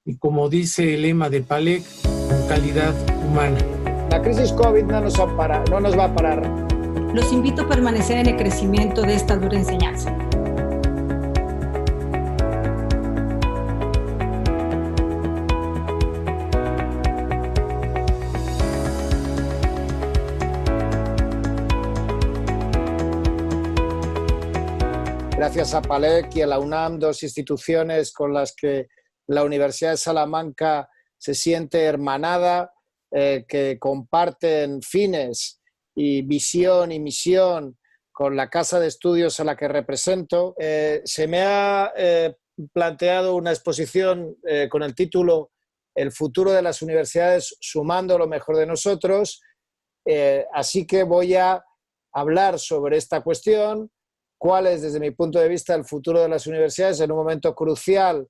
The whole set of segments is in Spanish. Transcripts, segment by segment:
y, como dice el lema de PALEC, con calidad humana. La crisis COVID no nos va a parar. Los invito a permanecer en el crecimiento de esta dura enseñanza. Gracias a PALEC y a la UNAM, dos instituciones con las que la Universidad de Salamanca se siente hermanada, que comparten fines y visión y misión con la casa de estudios a la que represento. Se me ha planteado una exposición con el título El futuro de las universidades sumando lo mejor de nosotros, así que voy a hablar sobre esta cuestión, cuál es, desde mi punto de vista, el futuro de las universidades en un momento crucial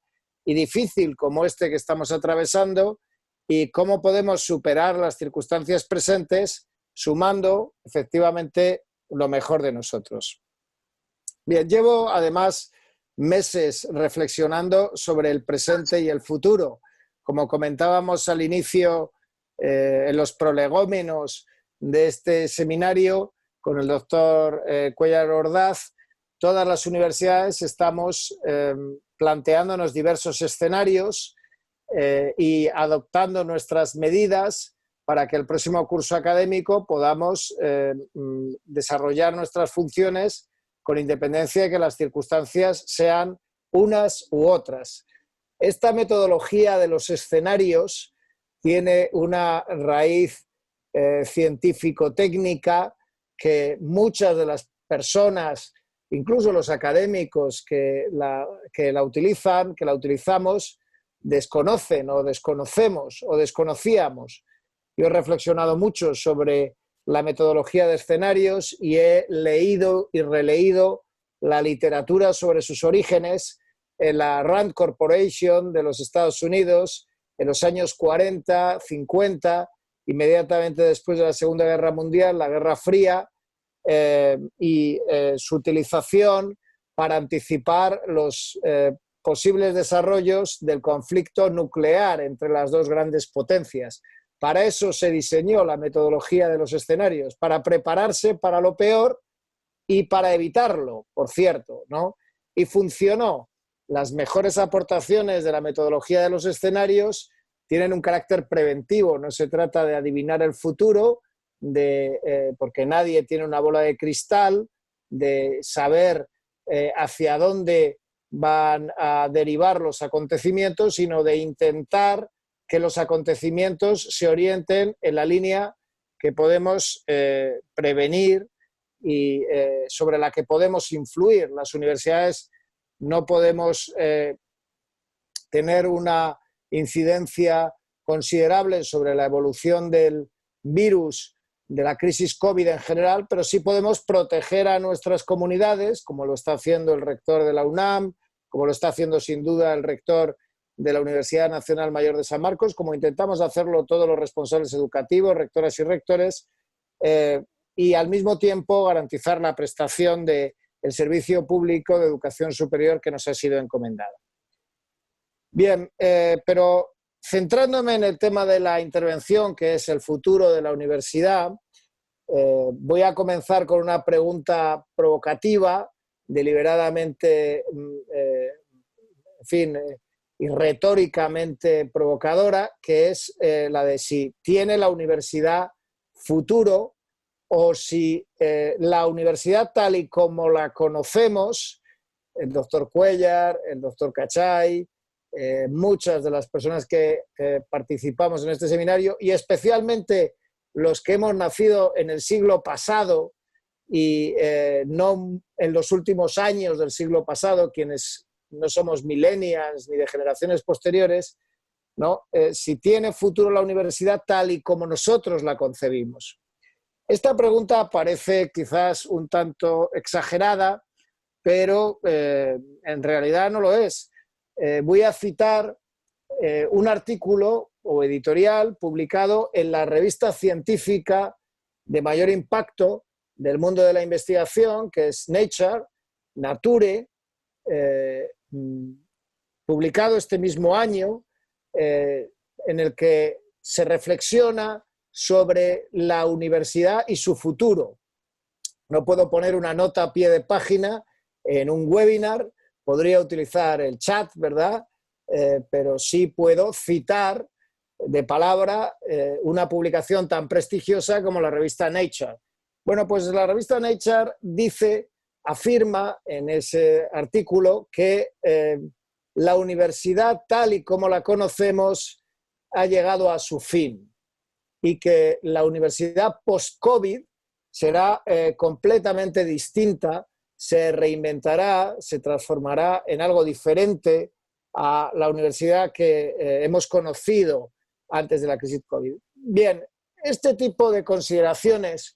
y difícil como este que estamos atravesando, y cómo podemos superar las circunstancias presentes sumando efectivamente lo mejor de nosotros. Bien, llevo además meses reflexionando sobre el presente y el futuro. Como comentábamos al inicio en los prolegómenos de este seminario con el doctor Cuéllar Ordaz, todas las universidades estamos planteándonos diversos escenarios y adoptando nuestras medidas para que el próximo curso académico podamos desarrollar nuestras funciones con independencia de que las circunstancias sean unas u otras. Esta metodología de los escenarios tiene una raíz científico-técnica que muchas de las personas, incluso los académicos que la utilizamos, desconocen o desconocemos o desconocíamos. Yo he reflexionado mucho sobre la metodología de escenarios y he leído y releído la literatura sobre sus orígenes en la Rand Corporation de los Estados Unidos en los años 40, 50, inmediatamente después de la Segunda Guerra Mundial, la Guerra Fría, y su utilización para anticipar los posibles desarrollos del conflicto nuclear entre las dos grandes potencias. Para eso se diseñó la metodología de los escenarios, para prepararse para lo peor y para evitarlo, por cierto, ¿no? Y funcionó. Las mejores aportaciones de la metodología de los escenarios tienen un carácter preventivo, no se trata de adivinar el futuro, porque nadie tiene una bola de cristal, de saber hacia dónde van a derivar los acontecimientos, sino de intentar que los acontecimientos se orienten en la línea que podemos prevenir y sobre la que podemos influir. Las universidades no podemos tener una incidencia considerable sobre la evolución del virus, de la crisis COVID en general, pero sí podemos proteger a nuestras comunidades, como lo está haciendo el rector de la UNAM, como lo está haciendo sin duda el rector de la Universidad Nacional Mayor de San Marcos, como intentamos hacerlo todos los responsables educativos, rectoras y rectores, y al mismo tiempo garantizar la prestación del servicio público de educación superior que nos ha sido encomendado. Bien, pero centrándome en el tema de la intervención, que es el futuro de la universidad, voy a comenzar con una pregunta provocativa, deliberadamente, y retóricamente provocadora, que es la de si tiene la universidad futuro o si la universidad tal y como la conocemos, el doctor Cuéllar, el doctor Cachay, muchas de las personas que participamos en este seminario, y especialmente los que hemos nacido en el siglo pasado y no en los últimos años del siglo pasado, quienes no somos millennials ni de generaciones posteriores, ¿no? Si tiene futuro la universidad tal y como nosotros la concebimos. Esta pregunta parece quizás un tanto exagerada, pero en realidad no lo es. Voy a citar un artículo o editorial publicado en la revista científica de mayor impacto del mundo de la investigación, que es Nature, publicado este mismo año, en el que se reflexiona sobre la universidad y su futuro. No puedo poner una nota a pie de página en un webinar, podría utilizar el chat, ¿verdad? Pero sí puedo citar de palabra una publicación tan prestigiosa como la revista Nature. Bueno, pues la revista Nature afirma en ese artículo que la universidad tal y como la conocemos ha llegado a su fin y que la universidad post-COVID será completamente distinta, se reinventará, se transformará en algo diferente a la universidad que hemos conocido antes de la crisis COVID. Bien, este tipo de consideraciones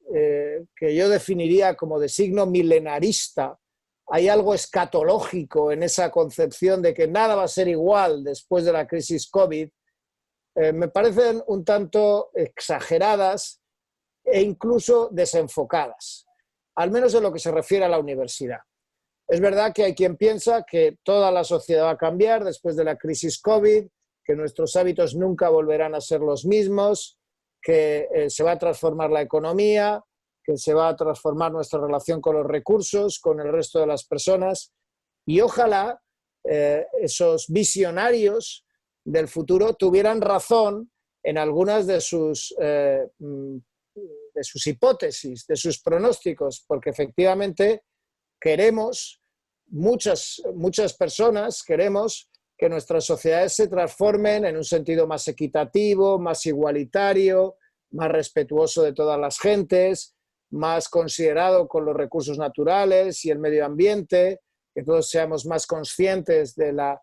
que yo definiría como de signo milenarista, hay algo escatológico en esa concepción de que nada va a ser igual después de la crisis COVID, me parecen un tanto exageradas e incluso desenfocadas, al menos en lo que se refiere a la universidad. Es verdad que hay quien piensa que toda la sociedad va a cambiar después de la crisis COVID, que nuestros hábitos nunca volverán a ser los mismos, que se va a transformar la economía, que se va a transformar nuestra relación con los recursos, con el resto de las personas, y ojalá esos visionarios del futuro tuvieran razón en algunas de sus hipótesis, de sus pronósticos, porque efectivamente queremos, muchas personas queremos que nuestras sociedades se transformen en un sentido más equitativo, más igualitario, más respetuoso de todas las gentes, más considerado con los recursos naturales y el medio ambiente, que todos seamos más conscientes de la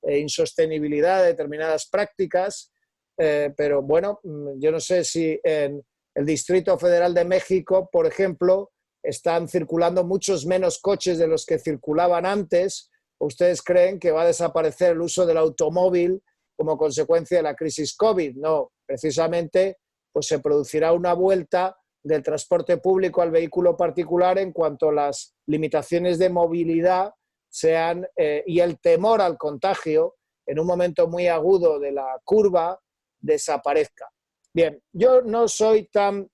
insostenibilidad de determinadas prácticas, pero bueno, yo no sé si en el Distrito Federal de México, por ejemplo, están circulando muchos menos coches de los que circulaban antes. ¿Ustedes creen que va a desaparecer el uso del automóvil como consecuencia de la crisis COVID? No, precisamente pues se producirá una vuelta del transporte público al vehículo particular en cuanto las limitaciones de movilidad sean y el temor al contagio en un momento muy agudo de la curva desaparezca. Bien, yo no estoy tan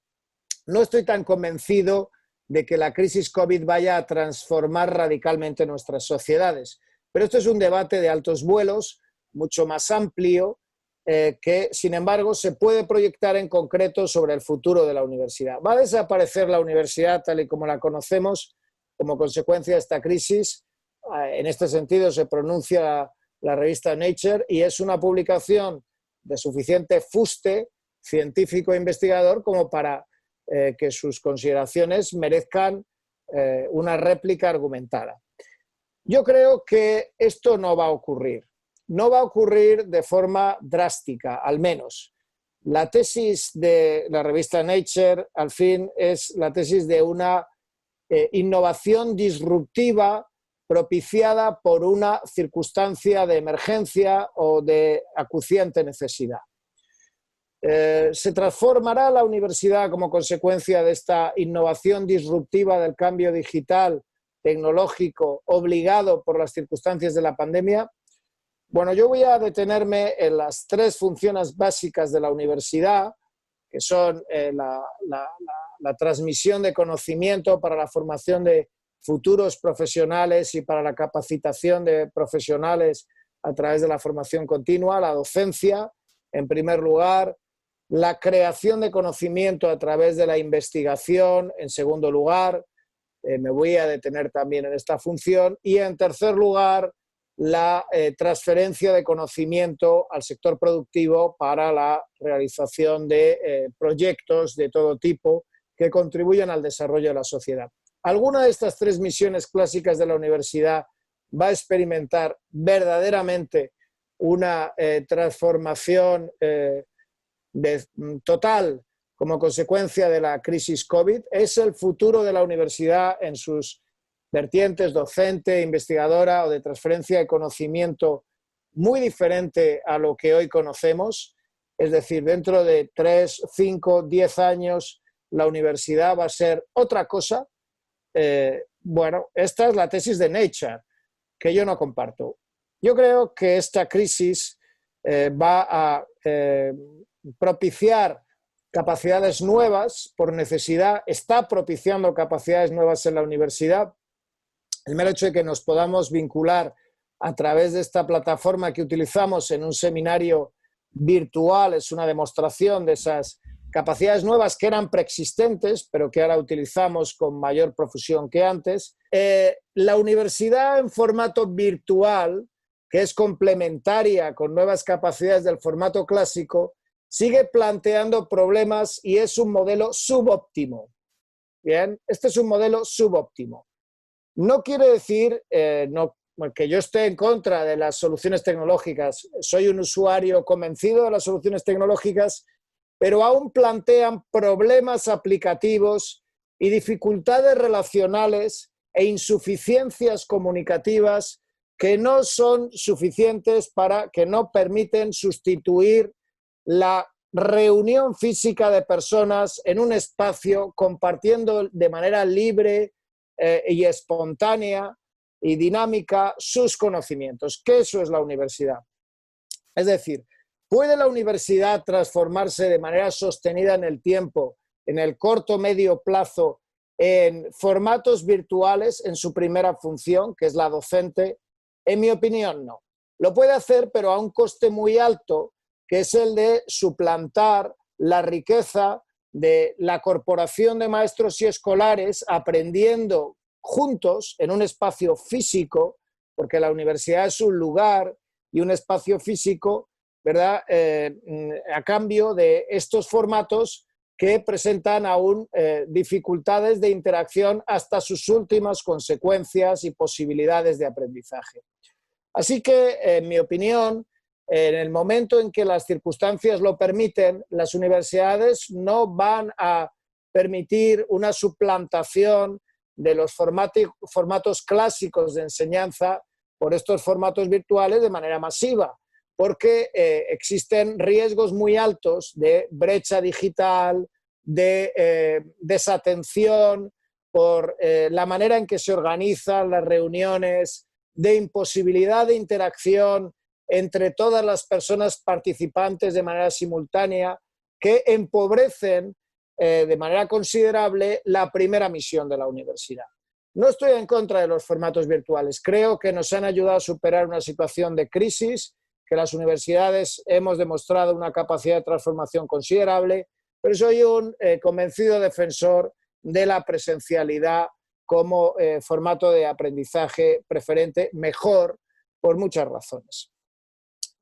convencido de que la crisis COVID vaya a transformar radicalmente nuestras sociedades. Pero esto es un debate de altos vuelos, mucho más amplio, que, sin embargo, se puede proyectar en concreto sobre el futuro de la universidad. ¿Va a desaparecer la universidad tal y como la conocemos como consecuencia de esta crisis? En este sentido se pronuncia la revista Nature y es una publicación de suficiente fuste científico e investigador como para que sus consideraciones merezcan una réplica argumentada. Yo creo que esto no va a ocurrir. No va a ocurrir de forma drástica, al menos. La tesis de la revista Nature, al fin, es la tesis de una innovación disruptiva propiciada por una circunstancia de emergencia o de acuciante necesidad. ¿Se transformará la universidad como consecuencia de esta innovación disruptiva del cambio digital, tecnológico, obligado por las circunstancias de la pandemia? Bueno, yo voy a detenerme en las tres funciones básicas de la universidad, que son la transmisión de conocimiento para la formación de futuros profesionales y para la capacitación de profesionales a través de la formación continua, la docencia, en primer lugar, la creación de conocimiento a través de la investigación, en segundo lugar, me voy a detener también en esta función, y en tercer lugar, la transferencia de conocimiento al sector productivo para la realización de proyectos de todo tipo que contribuyan al desarrollo de la sociedad. ¿Alguna de estas tres misiones clásicas de la universidad va a experimentar verdaderamente una transformación total como consecuencia de la crisis COVID? ¿Es el futuro de la universidad en sus vertientes docente, investigadora o de transferencia de conocimiento muy diferente a lo que hoy conocemos? Es decir, dentro de 3, 5, 10 años la universidad va a ser otra cosa. Bueno, esta es la tesis de Nature, que yo no comparto. Yo creo que esta crisis va a propiciar capacidades nuevas por necesidad, está propiciando capacidades nuevas en la universidad. El mero hecho de que nos podamos vincular a través de esta plataforma que utilizamos en un seminario virtual es una demostración de esas capacidades nuevas que eran preexistentes, pero que ahora utilizamos con mayor profusión que antes. La universidad en formato virtual, que es complementaria con nuevas capacidades del formato clásico, sigue planteando problemas y es un modelo subóptimo. Bien, este es un modelo subóptimo. No quiere decir que yo esté en contra de las soluciones tecnológicas. Soy un usuario convencido de las soluciones tecnológicas, pero aún plantean problemas aplicativos y dificultades relacionales e insuficiencias comunicativas que no son suficientes que no permiten sustituir la reunión física de personas en un espacio compartiendo de manera libre y espontánea y dinámica sus conocimientos, que eso es la universidad. Es decir, ¿puede la universidad transformarse de manera sostenida en el tiempo, en el corto medio plazo, en formatos virtuales en su primera función, que es la docente? En mi opinión, no. Lo puede hacer, pero a un coste muy alto, que es el de suplantar la riqueza de la corporación de maestros y escolares aprendiendo juntos en un espacio físico, porque la universidad es un lugar y un espacio físico, ¿verdad? A cambio de estos formatos que presentan aún dificultades de interacción hasta sus últimas consecuencias y posibilidades de aprendizaje. Así que, en mi opinión, en el momento en que las circunstancias lo permiten, las universidades no van a permitir una suplantación de los formatos clásicos de enseñanza por estos formatos virtuales de manera masiva, porque existen riesgos muy altos de brecha digital, de desatención por la manera en que se organizan las reuniones, de imposibilidad de interacción entre todas las personas participantes de manera simultánea, que empobrecen de manera considerable la primera misión de la universidad. No estoy en contra de los formatos virtuales. Creo que nos han ayudado a superar una situación de crisis, que las universidades hemos demostrado una capacidad de transformación considerable, pero soy un convencido defensor de la presencialidad como formato de aprendizaje preferente, mejor por muchas razones.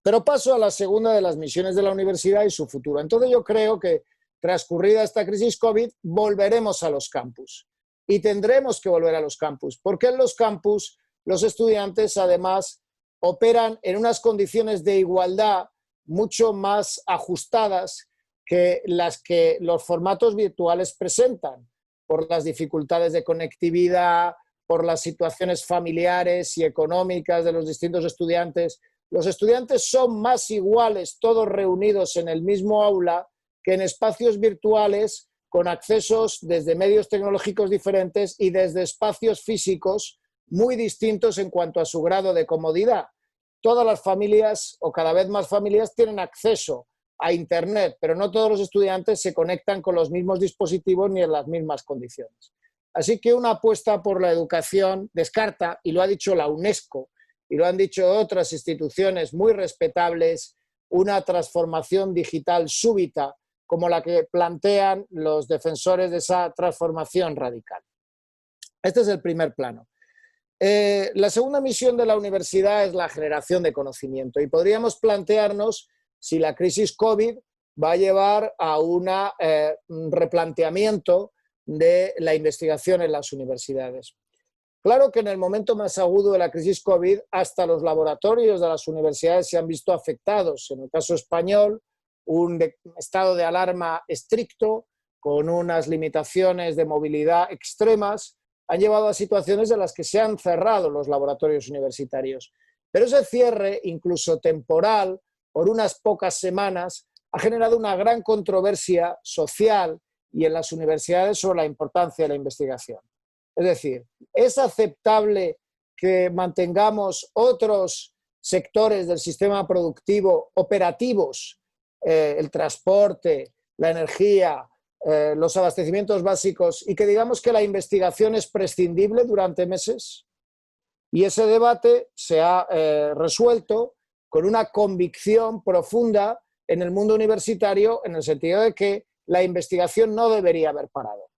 Pero paso a la segunda de las misiones de la universidad y su futuro. Entonces yo creo que transcurrida esta crisis COVID volveremos a los campus y tendremos que volver a los campus, porque en los campus los estudiantes además operan en unas condiciones de igualdad mucho más ajustadas que las que los formatos virtuales presentan, por las dificultades de conectividad, por las situaciones familiares y económicas de los distintos estudiantes. Los estudiantes son más iguales todos reunidos en el mismo aula que en espacios virtuales con accesos desde medios tecnológicos diferentes y desde espacios físicos muy distintos en cuanto a su grado de comodidad. Todas las familias, o cada vez más familias, tienen acceso a Internet, pero no todos los estudiantes se conectan con los mismos dispositivos ni en las mismas condiciones. Así que una apuesta por la educación descarta, y lo ha dicho la UNESCO, y lo han dicho otras instituciones muy respetables, una transformación digital súbita como la que plantean los defensores de esa transformación radical. Este es el primer plano. La segunda misión de la universidad es la generación de conocimiento y podríamos plantearnos si la crisis COVID va a llevar a un replanteamiento de la investigación en las universidades. Claro que en el momento más agudo de la crisis COVID, hasta los laboratorios de las universidades se han visto afectados. En el caso español, un estado de alarma estricto, con unas limitaciones de movilidad extremas, han llevado a situaciones en las que se han cerrado los laboratorios universitarios. Pero ese cierre, incluso temporal, por unas pocas semanas, ha generado una gran controversia social y en las universidades sobre la importancia de la investigación. Es decir, ¿es aceptable que mantengamos otros sectores del sistema productivo operativos, el transporte, la energía, los abastecimientos básicos, y que digamos que la investigación es prescindible durante meses. Y ese debate se ha resuelto con una convicción profunda en el mundo universitario, en el sentido de que la investigación no debería haber parado.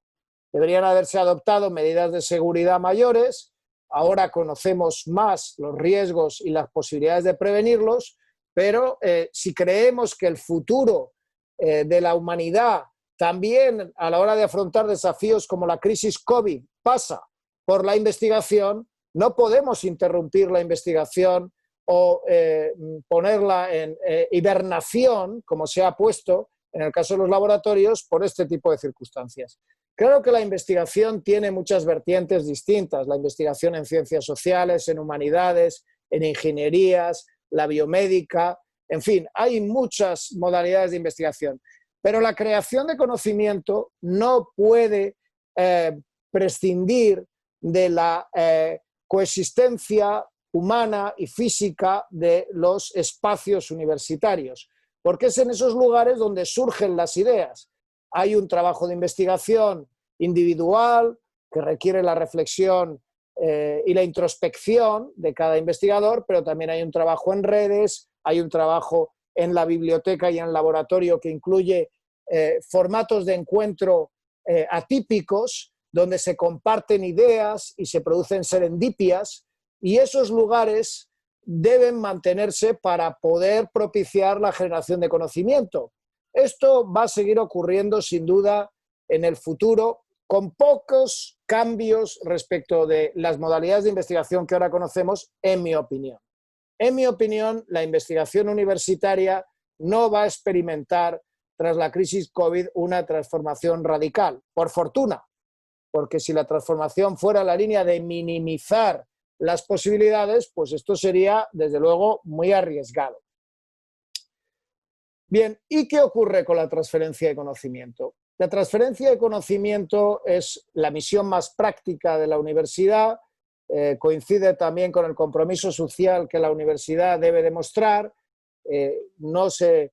Deberían haberse adoptado medidas de seguridad mayores. Ahora conocemos más los riesgos y las posibilidades de prevenirlos, pero si creemos que el futuro de la humanidad, también a la hora de afrontar desafíos como la crisis COVID, pasa por la investigación, no podemos interrumpir la investigación o ponerla en hibernación, como se ha puesto en el caso de los laboratorios, por este tipo de circunstancias. Claro que la investigación tiene muchas vertientes distintas, la investigación en ciencias sociales, en humanidades, en ingenierías, la biomédica, en fin, hay muchas modalidades de investigación, pero la creación de conocimiento no puede prescindir de la coexistencia humana y física de los espacios universitarios, porque es en esos lugares donde surgen las ideas. Hay un trabajo de investigación individual que requiere la reflexión y la introspección de cada investigador, pero también hay un trabajo en redes, hay un trabajo en la biblioteca y en el laboratorio que incluye formatos de encuentro atípicos, donde se comparten ideas y se producen serendipias, y esos lugares deben mantenerse para poder propiciar la generación de conocimiento. Esto va a seguir ocurriendo sin duda en el futuro, con pocos cambios respecto de las modalidades de investigación que ahora conocemos, en mi opinión. En mi opinión, la investigación universitaria no va a experimentar, tras la crisis COVID, una transformación radical, por fortuna, porque si la transformación fuera la línea de minimizar las posibilidades, pues esto sería, desde luego, muy arriesgado. Bien, ¿y qué ocurre con la transferencia de conocimiento? La transferencia de conocimiento es la misión más práctica de la universidad, coincide también con el compromiso social que la universidad debe demostrar, no se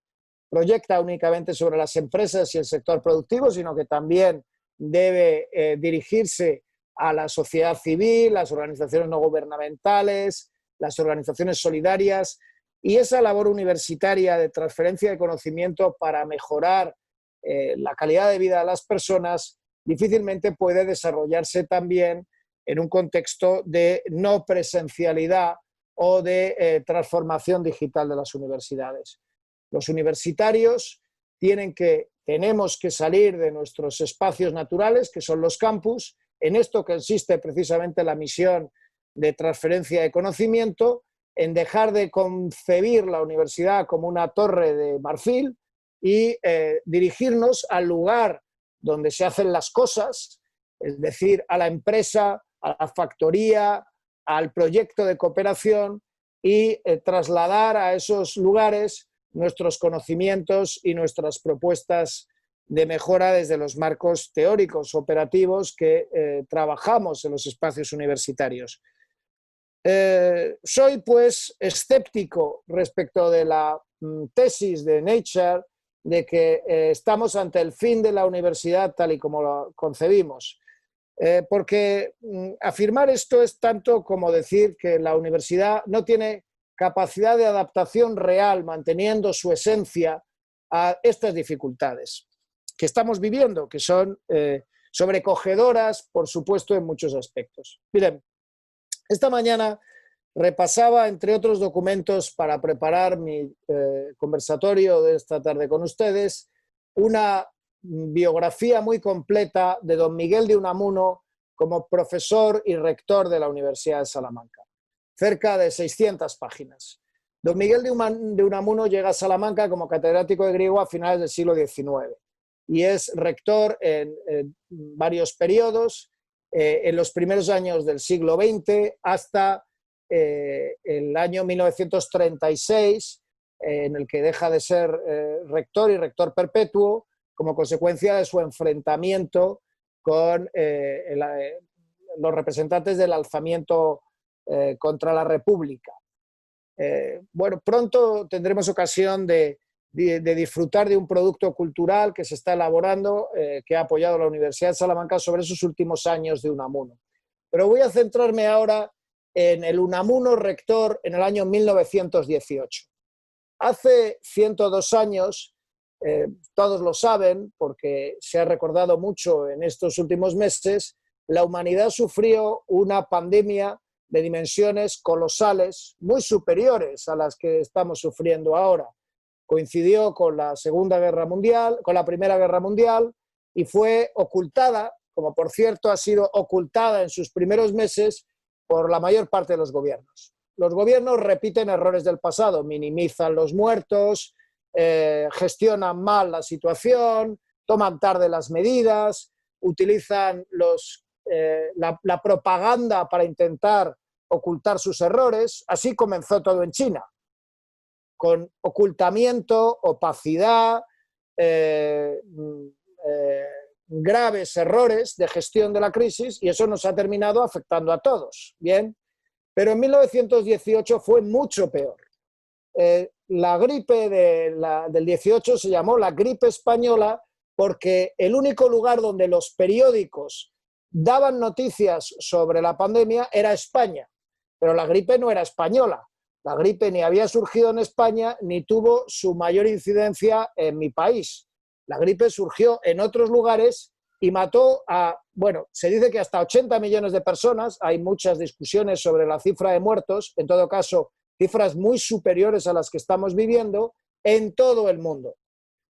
proyecta únicamente sobre las empresas y el sector productivo, sino que también debe dirigirse a la sociedad civil, las organizaciones no gubernamentales, las organizaciones solidarias, y esa labor universitaria de transferencia de conocimiento para mejorar la calidad de vida de las personas difícilmente puede desarrollarse también en un contexto de no presencialidad o de transformación digital de las universidades. Los universitarios tenemos que salir de nuestros espacios naturales, que son los campus, en esto que consiste precisamente la misión de transferencia de conocimiento, en dejar de concebir la universidad como una torre de marfil y dirigirnos al lugar donde se hacen las cosas, es decir, a la empresa, a la factoría, al proyecto de cooperación, y trasladar a esos lugares nuestros conocimientos y nuestras propuestas de mejora desde los marcos teóricos operativos que trabajamos en los espacios universitarios. Soy pues escéptico respecto de la tesis de Nature de que estamos ante el fin de la universidad tal y como la concebimos, porque afirmar esto es tanto como decir que la universidad no tiene capacidad de adaptación real, manteniendo su esencia a estas dificultades que estamos viviendo, que son sobrecogedoras, por supuesto, en muchos aspectos. Miren, esta mañana repasaba, entre otros documentos, para preparar mi conversatorio de esta tarde con ustedes, una biografía muy completa de don Miguel de Unamuno como profesor y rector de la Universidad de Salamanca. Cerca de 600 páginas. Don Miguel de Unamuno llega a Salamanca como catedrático de griego a finales del siglo XIX y es rector en varios periodos, en los primeros años del siglo XX hasta el año 1936, en el que deja de ser rector y rector perpetuo como consecuencia de su enfrentamiento con los representantes del alzamiento contra la República. Bueno, pronto tendremos ocasión de disfrutar de un producto cultural que se está elaborando, que ha apoyado la Universidad de Salamanca sobre esos últimos años de Unamuno. Pero voy a centrarme ahora en el Unamuno rector en el año 1918. Hace 102 años, todos lo saben porque se ha recordado mucho en estos últimos meses, la humanidad sufrió una pandemia de dimensiones colosales, muy superiores a las que estamos sufriendo ahora. Coincidió con la Segunda Guerra Mundial, con la Primera Guerra Mundial, y fue ocultada, como por cierto ha sido ocultada en sus primeros meses por la mayor parte de los gobiernos. Los gobiernos repiten errores del pasado, minimizan los muertos, gestionan mal la situación, toman tarde las medidas, utilizan la propaganda para intentar ocultar sus errores. Así comenzó todo en China, con ocultamiento, opacidad, graves errores de gestión de la crisis, y eso nos ha terminado afectando a todos. Bien, pero en 1918 fue mucho peor. La gripe del 18 se llamó la gripe española porque el único lugar donde los periódicos daban noticias sobre la pandemia era España, pero la gripe no era española. La gripe ni había surgido en España ni tuvo su mayor incidencia en mi país. La gripe surgió en otros lugares y mató a, bueno, se dice que hasta 80 millones de personas. Hay muchas discusiones sobre la cifra de muertos, en todo caso, cifras muy superiores a las que estamos viviendo en todo el mundo.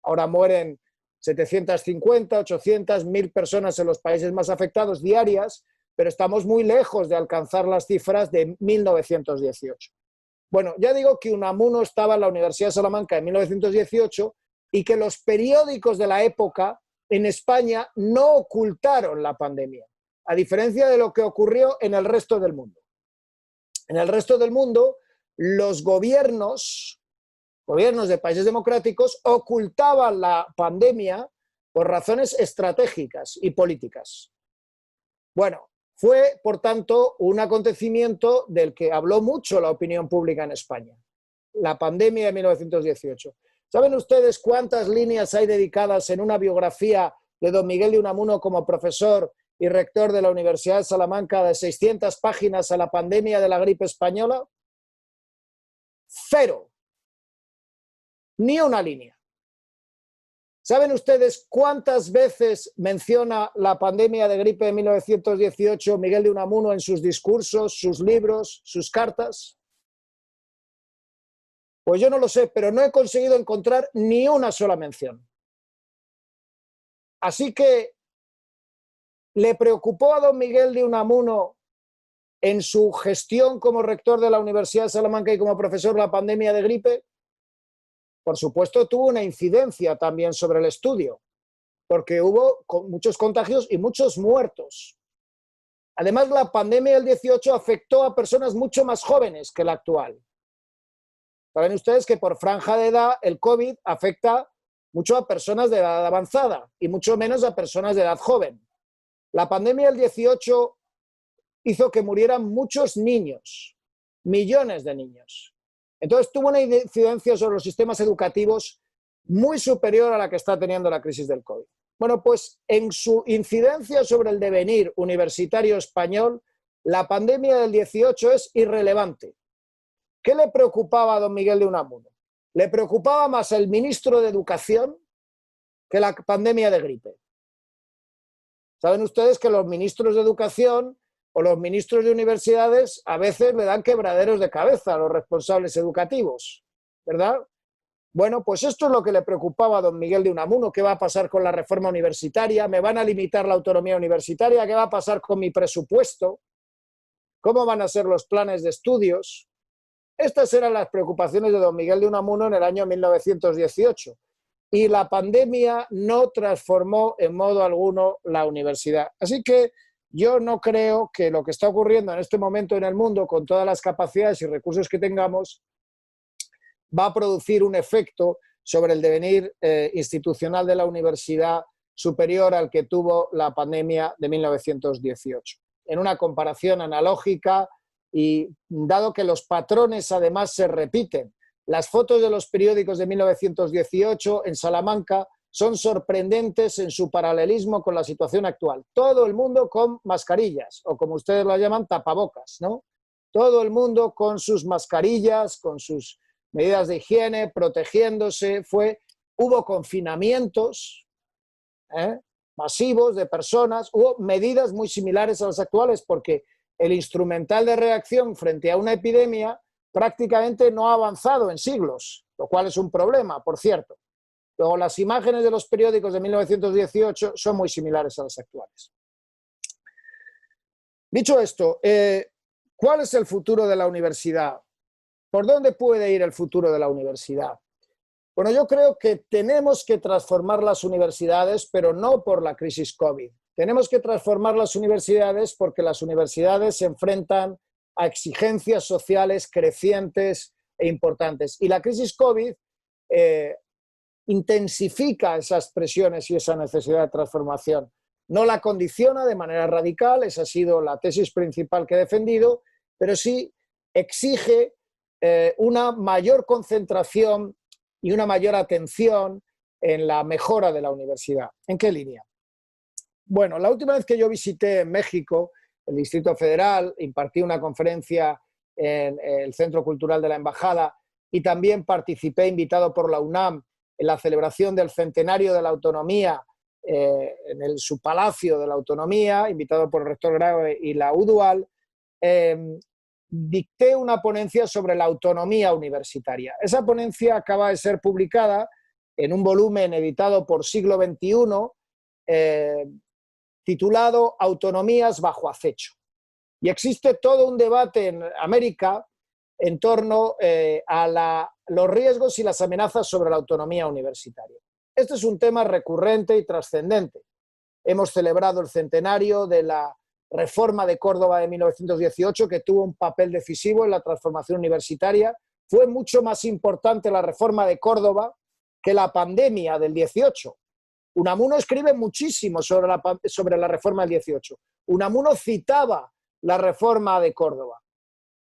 Ahora mueren 750, 800, 1000 personas en los países más afectados diarias, pero estamos muy lejos de alcanzar las cifras de 1918. Bueno, ya digo que Unamuno estaba en la Universidad de Salamanca en 1918 y que los periódicos de la época en España no ocultaron la pandemia, a diferencia de lo que ocurrió en el resto del mundo. En el resto del mundo, los gobiernos de países democráticos ocultaban la pandemia por razones estratégicas y políticas. Bueno, fue, por tanto, un acontecimiento del que habló mucho la opinión pública en España, la pandemia de 1918. ¿Saben ustedes cuántas líneas hay dedicadas en una biografía de don Miguel de Unamuno como profesor y rector de la Universidad de Salamanca de 600 páginas a la pandemia de la gripe española? 0. Ni una línea. ¿Saben ustedes cuántas veces menciona la pandemia de gripe de 1918 Miguel de Unamuno en sus discursos, sus libros, sus cartas? Pues yo no lo sé, pero no he conseguido encontrar ni una sola mención. Así que, ¿le preocupó a don Miguel de Unamuno en su gestión como rector de la Universidad de Salamanca y como profesor la pandemia de gripe? Por supuesto, tuvo una incidencia también sobre el estudio, porque hubo muchos contagios y muchos muertos. Además, la pandemia del 18 afectó a personas mucho más jóvenes que la actual. Saben ustedes que por franja de edad el COVID afecta mucho a personas de edad avanzada y mucho menos a personas de edad joven. La pandemia del 18 hizo que murieran muchos niños, millones de niños. Entonces tuvo una incidencia sobre los sistemas educativos muy superior a la que está teniendo la crisis del COVID. Bueno, pues en su incidencia sobre el devenir universitario español, la pandemia del 18 es irrelevante. ¿Qué le preocupaba a don Miguel de Unamuno? Le preocupaba más el ministro de Educación que la pandemia de gripe. Saben ustedes que los ministros de Educación o los ministros de universidades a veces le dan quebraderos de cabeza a los responsables educativos, ¿verdad? Bueno, pues esto es lo que le preocupaba a don Miguel de Unamuno. ¿Qué va a pasar con la reforma universitaria? ¿Me van a limitar la autonomía universitaria? ¿Qué va a pasar con mi presupuesto? ¿Cómo van a ser los planes de estudios? Estas eran las preocupaciones de don Miguel de Unamuno en el año 1918. Y la pandemia no transformó en modo alguno la universidad. Así que yo no creo que lo que está ocurriendo en este momento en el mundo, con todas las capacidades y recursos que tengamos, va a producir un efecto sobre el devenir institucional de la universidad superior al que tuvo la pandemia de 1918. En una comparación analógica, y dado que los patrones además se repiten, las fotos de los periódicos de 1918 en Salamanca son sorprendentes en su paralelismo con la situación actual. Todo el mundo con mascarillas, o como ustedes lo llaman, tapabocas, ¿no? Todo el mundo con sus mascarillas, con sus medidas de higiene, protegiéndose. Hubo confinamientos masivos de personas, hubo medidas muy similares a las actuales, porque el instrumental de reacción frente a una epidemia prácticamente no ha avanzado en siglos, lo cual es un problema, por cierto. Luego, las imágenes de los periódicos de 1918 son muy similares a las actuales. Dicho esto, ¿cuál es el futuro de la universidad? ¿Por dónde puede ir el futuro de la universidad? Bueno, yo creo que tenemos que transformar las universidades, pero no por la crisis COVID. Tenemos que transformar las universidades porque las universidades se enfrentan a exigencias sociales crecientes e importantes. Y la crisis COVID intensifica esas presiones y esa necesidad de transformación. No la condiciona de manera radical, esa ha sido la tesis principal que he defendido, pero sí exige una mayor concentración y una mayor atención en la mejora de la universidad. ¿En qué línea? Bueno, la última vez que yo visité México, el Distrito Federal, impartí una conferencia en el Centro Cultural de la Embajada y también participé, invitado por la UNAM, en la celebración del centenario de la autonomía en su Palacio de la Autonomía, invitado por el rector Graue y la UDUAL, dicté una ponencia sobre la autonomía universitaria. Esa ponencia acaba de ser publicada en un volumen editado por Siglo XXI, titulado Autonomías bajo acecho. Y existe todo un debate en América en torno a los riesgos y las amenazas sobre la autonomía universitaria. Este es un tema recurrente y trascendente. Hemos celebrado el centenario de la Reforma de Córdoba de 1918, que tuvo un papel decisivo en la transformación universitaria. Fue mucho más importante la Reforma de Córdoba que la pandemia del 18. Unamuno escribe muchísimo sobre la Reforma del 18. Unamuno citaba la Reforma de Córdoba.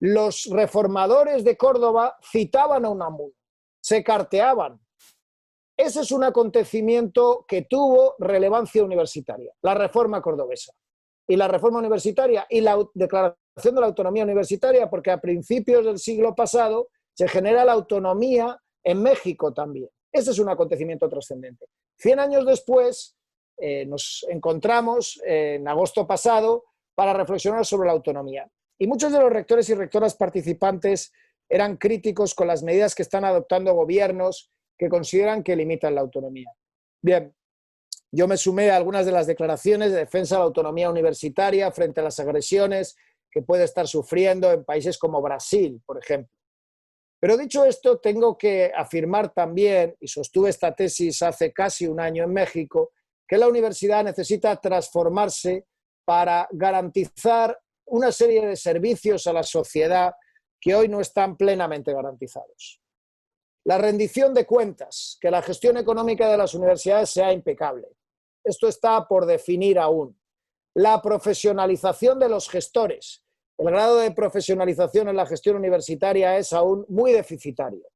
Los reformadores de Córdoba citaban a Unamuno, se carteaban. Ese es un acontecimiento que tuvo relevancia universitaria, la Reforma cordobesa. Y la Reforma universitaria y la Declaración de la Autonomía Universitaria, porque a principios del siglo pasado se genera la autonomía en México también. Ese es un acontecimiento trascendente. 100 años después nos encontramos en agosto pasado para reflexionar sobre la autonomía. Y muchos de los rectores y rectoras participantes eran críticos con las medidas que están adoptando gobiernos que consideran que limitan la autonomía. Bien, yo me sumé a algunas de las declaraciones de defensa de la autonomía universitaria frente a las agresiones que puede estar sufriendo en países como Brasil, por ejemplo. Pero dicho esto, tengo que afirmar también, y sostuve esta tesis hace casi un año en México, que la universidad necesita transformarse para garantizar una serie de servicios a la sociedad que hoy no están plenamente garantizados. La rendición de cuentas, que la gestión económica de las universidades sea impecable. Esto está por definir aún. La profesionalización de los gestores. El grado de profesionalización en la gestión universitaria es aún muy deficitario.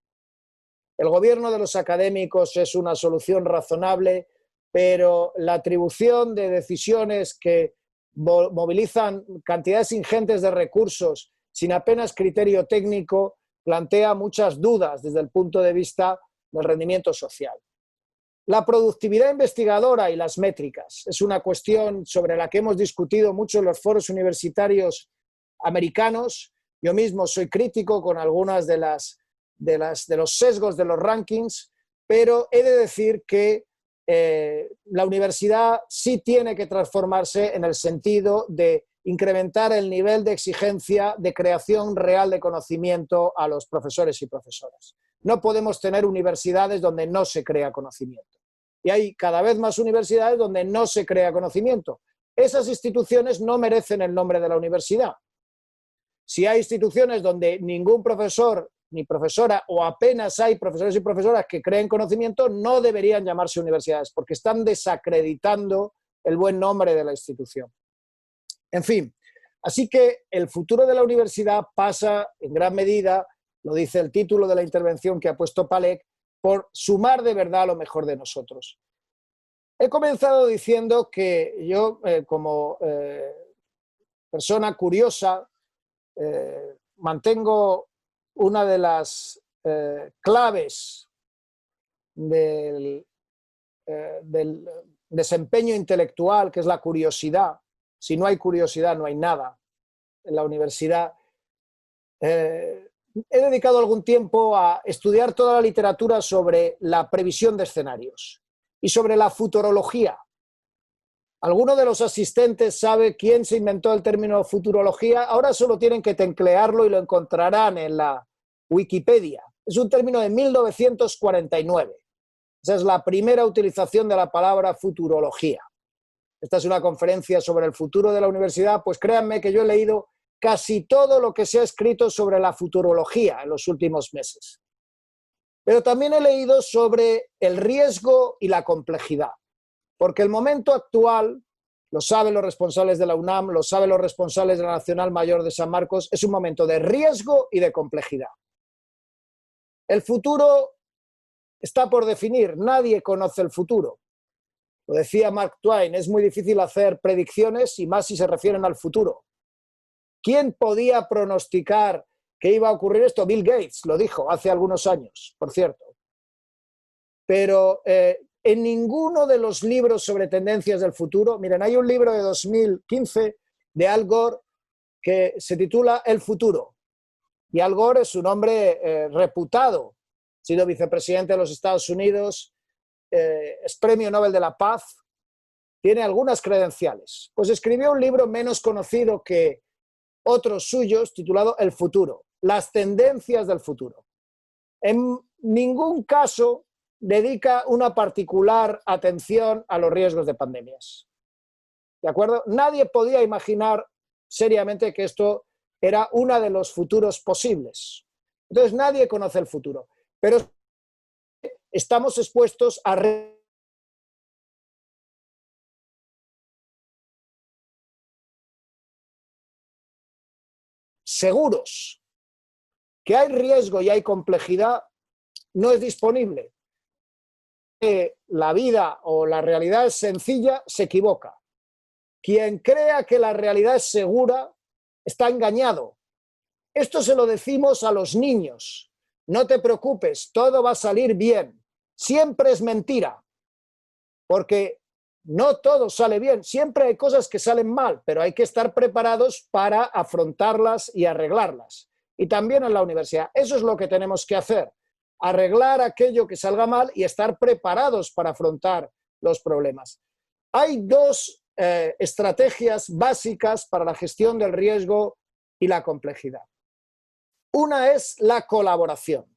El gobierno de los académicos es una solución razonable, pero la atribución de decisiones que movilizan cantidades ingentes de recursos sin apenas criterio técnico plantea muchas dudas desde el punto de vista del rendimiento social. La productividad investigadora y las métricas es una cuestión sobre la que hemos discutido mucho en los foros universitarios americanos. Yo mismo soy crítico con algunas de los sesgos de los rankings, pero he de decir que la universidad sí tiene que transformarse en el sentido de incrementar el nivel de exigencia de creación real de conocimiento a los profesores y profesoras. No podemos tener universidades donde no se crea conocimiento. Y hay cada vez más universidades donde no se crea conocimiento. Esas instituciones no merecen el nombre de la universidad. Si hay instituciones donde ningún profesor ni profesora o apenas hay profesores y profesoras que creen conocimiento, no deberían llamarse universidades porque están desacreditando el buen nombre de la institución. En fin, Así que el futuro de la universidad pasa en gran medida, lo dice el título de la intervención que ha puesto Palek, por sumar de verdad lo mejor de nosotros. He comenzado diciendo que yo, como persona curiosa, mantengo una de las claves del desempeño intelectual, que es la curiosidad. Si no hay curiosidad, no hay nada. En la universidad he dedicado algún tiempo a estudiar toda la literatura sobre la previsión de escenarios y sobre la futurología. ¿Alguno de los asistentes sabe quién se inventó el término futurología? Ahora solo tienen que teclearlo y lo encontrarán en la Wikipedia. Es un término de 1949. Esa es la primera utilización de la palabra futurología. Esta es una conferencia sobre el futuro de la universidad, pues créanme que yo he leído casi todo lo que se ha escrito sobre la futurología en los últimos meses. Pero también he leído sobre el riesgo y la complejidad, porque el momento actual, lo saben los responsables de la UNAM, lo saben los responsables de la Nacional Mayor de San Marcos, es un momento de riesgo y de complejidad. El futuro está por definir, nadie conoce el futuro. Lo decía Mark Twain, es muy difícil hacer predicciones y más si se refieren al futuro. ¿Quién podía pronosticar que iba a ocurrir esto? Bill Gates lo dijo hace algunos años, por cierto. Pero en ninguno de los libros sobre tendencias del futuro, miren, hay un libro de 2015 de Al Gore que se titula El futuro. Y Al Gore es un hombre reputado, ha sido vicepresidente de los Estados Unidos, es premio Nobel de la Paz, tiene algunas credenciales. Pues escribió un libro menos conocido que otros suyos titulado El futuro, las tendencias del futuro. En ningún caso dedica una particular atención a los riesgos de pandemias. ¿De acuerdo? Nadie podía imaginar seriamente que esto era uno de los futuros posibles. Entonces nadie conoce el futuro. Pero estamos expuestos a seguros. Que hay riesgo y hay complejidad no es disponible. Que la vida o la realidad es sencilla, se equivoca. Quien crea que la realidad es segura está engañado. Esto se lo decimos a los niños. No te preocupes, todo va a salir bien. Siempre es mentira, porque no todo sale bien. Siempre hay cosas que salen mal, pero hay que estar preparados para afrontarlas y arreglarlas. Y también en la universidad. Eso es lo que tenemos que hacer. Arreglar aquello que salga mal y estar preparados para afrontar los problemas. Hay dos estrategias básicas para la gestión del riesgo y la complejidad. Una es la colaboración.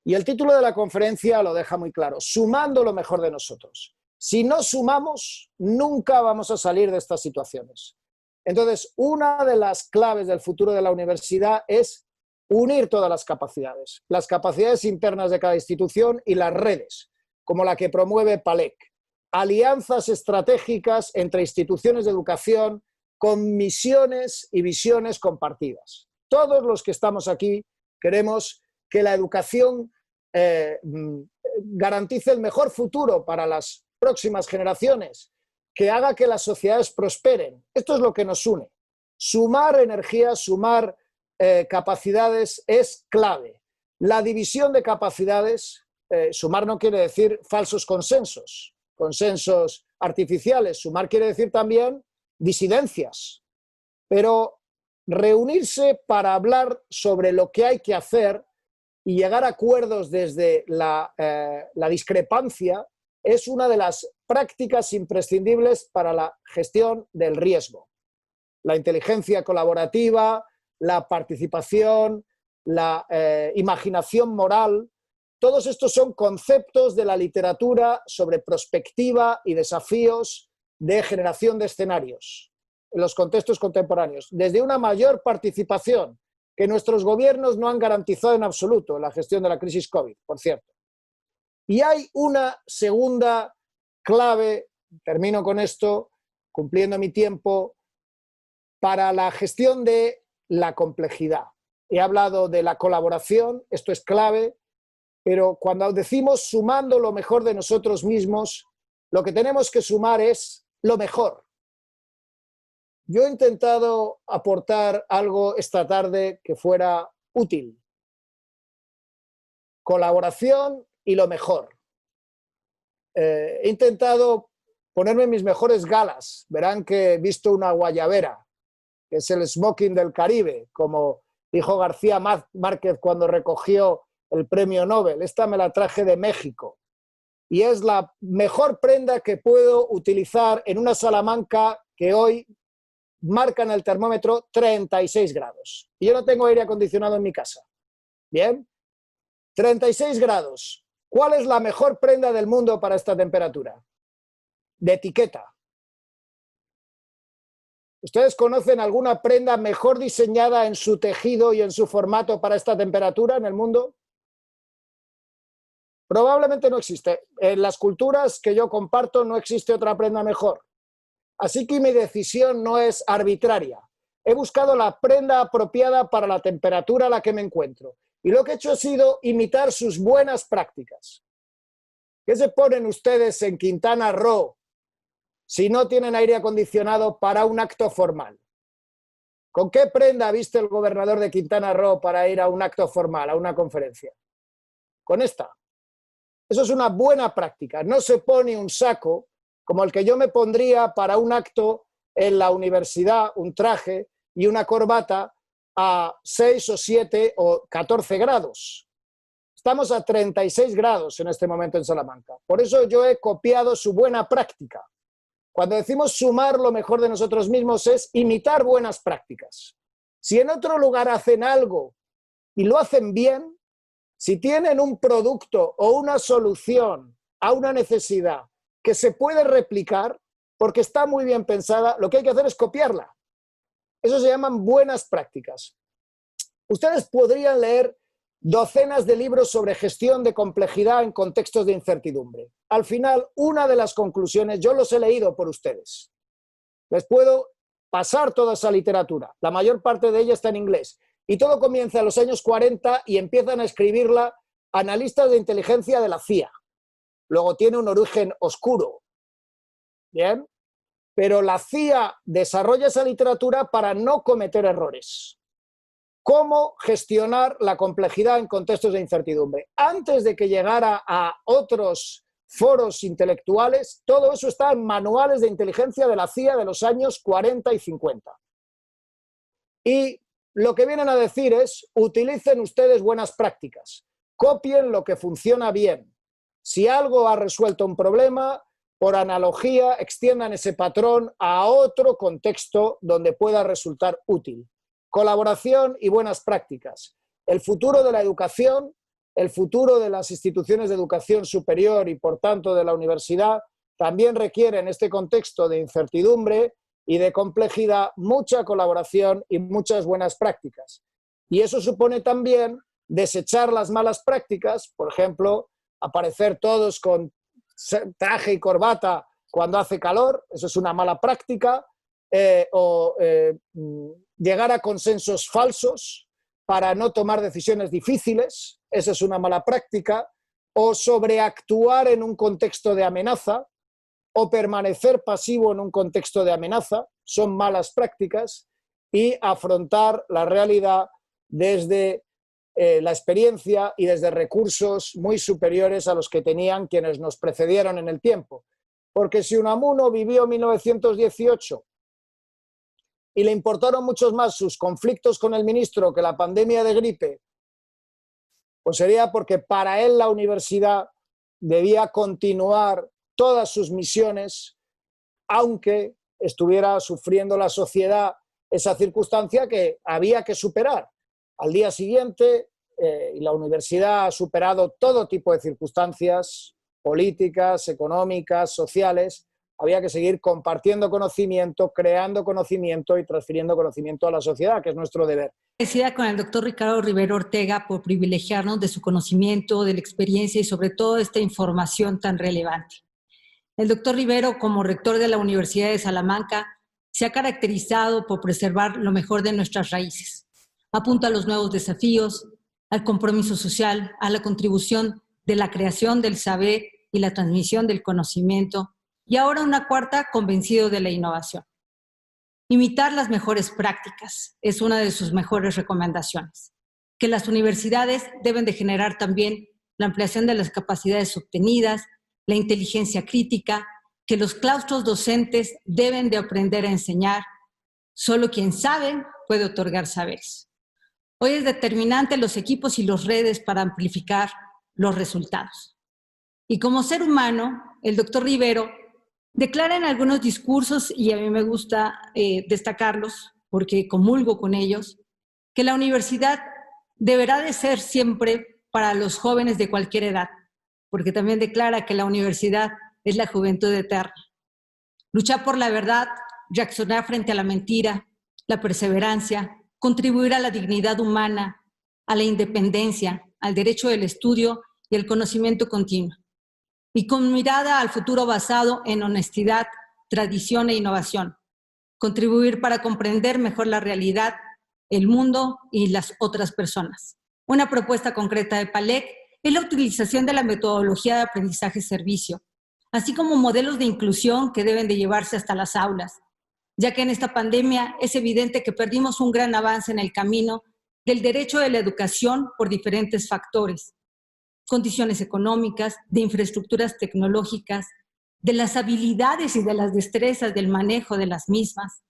Y el título de la conferencia lo deja muy claro, sumando lo mejor de nosotros. Si no sumamos, nunca vamos a salir de estas situaciones. Entonces, una de las claves del futuro de la universidad es unir todas las capacidades internas de cada institución y las redes, como la que promueve Palek. Alianzas estratégicas entre instituciones de educación con misiones y visiones compartidas. Todos los que estamos aquí queremos que la educación garantice el mejor futuro para las próximas generaciones, que haga que las sociedades prosperen. Esto es lo que nos une. Sumar energía, sumar capacidades es clave. La división de capacidades, sumar no quiere decir falsos consensos artificiales, sumar quiere decir también disidencias, pero reunirse para hablar sobre lo que hay que hacer y llegar a acuerdos desde la discrepancia es una de las prácticas imprescindibles para la gestión del riesgo. La inteligencia colaborativa, la participación, la imaginación moral, todos estos son conceptos de la literatura sobre prospectiva y desafíos de generación de escenarios en los contextos contemporáneos, desde una mayor participación que nuestros gobiernos no han garantizado en absoluto en la gestión de la crisis COVID, por cierto. Y hay una segunda clave, termino con esto, cumpliendo mi tiempo, para la gestión de la complejidad. He hablado de la colaboración, esto es clave, pero cuando decimos sumando lo mejor de nosotros mismos, lo que tenemos que sumar es lo mejor. Yo he intentado aportar algo esta tarde que fuera útil. Colaboración y lo mejor. He intentado ponerme mis mejores galas. Verán que he visto una guayabera, que es el smoking del Caribe, como dijo García Márquez cuando recogió el premio Nobel. Esta me la traje de México. Y es la mejor prenda que puedo utilizar en una Salamanca que hoy marca en el termómetro 36 grados. Y yo no tengo aire acondicionado en mi casa. ¿Bien? 36 grados. ¿Cuál es la mejor prenda del mundo para esta temperatura? De etiqueta. ¿Ustedes conocen alguna prenda mejor diseñada en su tejido y en su formato para esta temperatura en el mundo? Probablemente no existe. En las culturas que yo comparto no existe otra prenda mejor. Así que mi decisión no es arbitraria. He buscado la prenda apropiada para la temperatura a la que me encuentro. Y lo que he hecho ha sido imitar sus buenas prácticas. ¿Qué se ponen ustedes en Quintana Roo si no tienen aire acondicionado para un acto formal? ¿Con qué prenda viste el gobernador de Quintana Roo para ir a un acto formal, a una conferencia? Con esta. Eso es una buena práctica. No se pone un saco como el que yo me pondría para un acto en la universidad, un traje y una corbata a 6 o 7 o 14 grados. Estamos a 36 grados en este momento en Salamanca. Por eso yo he copiado su buena práctica. Cuando decimos sumar lo mejor de nosotros mismos es imitar buenas prácticas. Si en otro lugar hacen algo y lo hacen bien, si tienen un producto o una solución a una necesidad que se puede replicar porque está muy bien pensada, lo que hay que hacer es copiarla. Eso se llaman buenas prácticas. Ustedes podrían leer docenas de libros sobre gestión de complejidad en contextos de incertidumbre. Al final, una de las conclusiones, yo los he leído por ustedes. Les puedo pasar toda esa literatura. La mayor parte de ella está en inglés. Y todo comienza en los años 40 y empiezan a escribirla analistas de inteligencia de la CIA. Luego tiene un origen oscuro. ¿Bien? Pero la CIA desarrolla esa literatura para no cometer errores. ¿Cómo gestionar la complejidad en contextos de incertidumbre? Antes de que llegara a otros foros intelectuales, todo eso está en manuales de inteligencia de la CIA de los años 40 y 50. Y lo que vienen a decir es, utilicen ustedes buenas prácticas, copien lo que funciona bien. Si algo ha resuelto un problema, por analogía, extiendan ese patrón a otro contexto donde pueda resultar útil. Colaboración y buenas prácticas. El futuro de la educación, el futuro de las instituciones de educación superior y, por tanto, de la universidad, también requiere en este contexto de incertidumbre y de complejidad mucha colaboración y muchas buenas prácticas. Y eso supone también desechar las malas prácticas, por ejemplo, aparecer todos con traje y corbata cuando hace calor, eso es una mala práctica, llegar a consensos falsos para no tomar decisiones difíciles, esa es una mala práctica, o sobreactuar en un contexto de amenaza, o permanecer pasivo en un contexto de amenaza, son malas prácticas, y afrontar la realidad desde la experiencia y desde recursos muy superiores a los que tenían quienes nos precedieron en el tiempo. Porque si Unamuno vivió 1918 y le importaron muchos más sus conflictos con el ministro que la pandemia de gripe, pues sería porque para él la universidad debía continuar todas sus misiones, aunque estuviera sufriendo la sociedad esa circunstancia que había que superar. Al día siguiente, y la universidad ha superado todo tipo de circunstancias políticas, económicas, sociales. Había que seguir compartiendo conocimiento, creando conocimiento y transfiriendo conocimiento a la sociedad, que es nuestro deber. Agradecida con el doctor Ricardo Rivero Ortega por privilegiarnos de su conocimiento, de la experiencia y sobre todo esta información tan relevante. El doctor Rivero, como rector de la Universidad de Salamanca, se ha caracterizado por preservar lo mejor de nuestras raíces. Apunta a los nuevos desafíos, al compromiso social, a la contribución de la creación del saber y la transmisión del conocimiento, y ahora una cuarta, convencido de la innovación. Imitar las mejores prácticas es una de sus mejores recomendaciones, que las universidades deben de generar también la ampliación de las capacidades obtenidas, la inteligencia crítica, que los claustros docentes deben de aprender a enseñar. Solo quien sabe puede otorgar saberes. Hoy es determinante los equipos y las redes para amplificar los resultados. Y como ser humano, el doctor Rivero declara en algunos discursos, y a mí me gusta destacarlos porque comulgo con ellos, que la universidad deberá de ser siempre para los jóvenes de cualquier edad, porque también declara que la universidad es la juventud eterna. Luchar por la verdad, reaccionar frente a la mentira, la perseverancia, contribuir a la dignidad humana, a la independencia, al derecho del estudio y el conocimiento continuo. Y con mirada al futuro basado en honestidad, tradición e innovación. Contribuir para comprender mejor la realidad, el mundo y las otras personas. Una propuesta concreta de PALEC es la utilización de la metodología de aprendizaje-servicio, así como modelos de inclusión que deben de llevarse hasta las aulas, ya que en esta pandemia es evidente que perdimos un gran avance en el camino del derecho de la educación por diferentes factores, condiciones económicas, de infraestructuras tecnológicas, de las habilidades y de las destrezas del manejo de las mismas.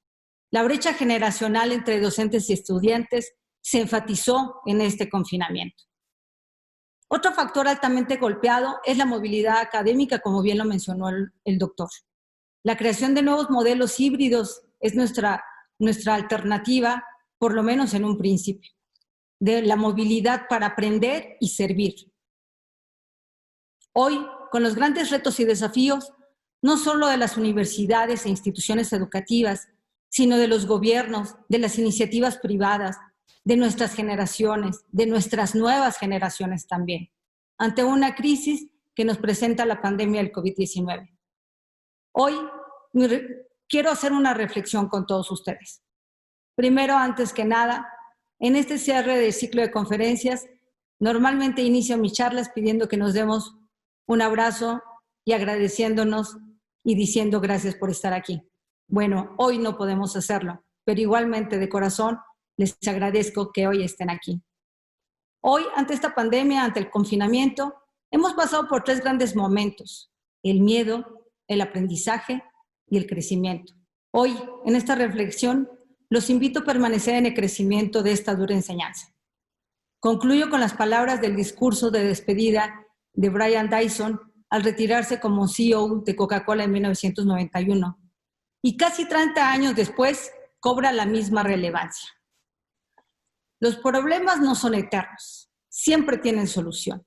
La brecha generacional entre docentes y estudiantes se enfatizó en este confinamiento. Otro factor altamente golpeado es la movilidad académica, como bien lo mencionó el doctor. La creación de nuevos modelos híbridos es nuestra alternativa, por lo menos en un principio, de la movilidad para aprender y servir. Hoy, con los grandes retos y desafíos, no solo de las universidades e instituciones educativas, sino de los gobiernos, de las iniciativas privadas, de nuestras generaciones, de nuestras nuevas generaciones también, ante una crisis que nos presenta la pandemia del COVID-19. Hoy quiero hacer una reflexión con todos ustedes. Primero, antes que nada, en este cierre del ciclo de conferencias, normalmente inicio mis charlas pidiendo que nos demos un abrazo y agradeciéndonos y diciendo gracias por estar aquí. Bueno, hoy no podemos hacerlo, pero igualmente de corazón les agradezco que hoy estén aquí. Hoy, ante esta pandemia, ante el confinamiento, hemos pasado por 3 grandes momentos: el miedo, el aprendizaje y el crecimiento. Hoy, en esta reflexión, los invito a permanecer en el crecimiento de esta dura enseñanza. Concluyo con las palabras del discurso de despedida de Brian Dyson al retirarse como CEO de Coca-Cola en 1991. Y casi 30 años después, cobra la misma relevancia. Los problemas no son eternos, siempre tienen solución.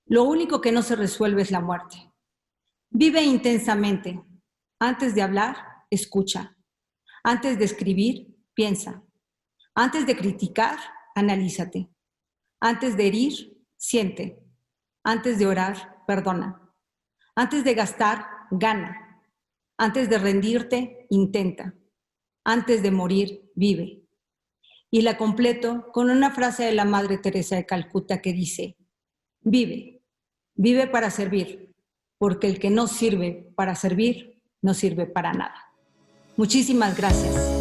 Lo único que no se resuelve es la muerte. Vive intensamente. Antes de hablar, escucha. Antes de escribir, piensa. Antes de criticar, analízate. Antes de herir, siente. Antes de orar, perdona. Antes de gastar, gana. Antes de rendirte, intenta. Antes de morir, vive. Y la completo con una frase de la Madre Teresa de Calcuta que dice: vive, vive para servir, porque el que no sirve para servir, no sirve para nada. Muchísimas gracias.